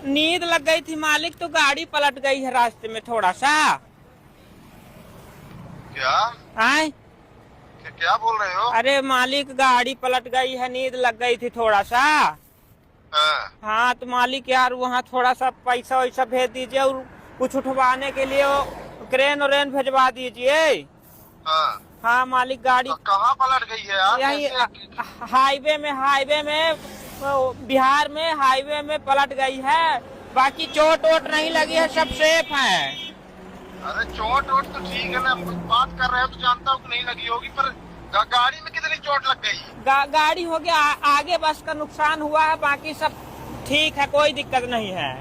नींद लग गई थी मालिक, तो गाड़ी पलट गई है रास्ते में थोड़ा सा। क्या आए क्या बोल रहे हो? अरे मालिक, गाड़ी पलट गई है, नींद लग गई थी थोड़ा सा। हाँ। हाँ तो मालिक यार वहाँ थोड़ा सा पैसा वैसा भेज दीजिए, और कुछ उठवाने के लिए वो क्रेन व्रेन भेजवा दीजिए। हाँ। हाँ मालिक, गाड़ी तो कहाँ पलट गई है यार? यही कैसे? हाईवे में बिहार में हाईवे में पलट गई है। बाकी चोट वोट नहीं लगी है, सब सेफ है। अरे चोट वोट तो ठीक है ना, हम कुछ बात कर रहे हो तो जानता हूँ कि नहीं लगी होगी, पर गाड़ी में कितनी चोट लग गई? गाड़ी हो गया आगे बस का नुकसान हुआ है, बाकी सब ठीक है, कोई दिक्कत नहीं है।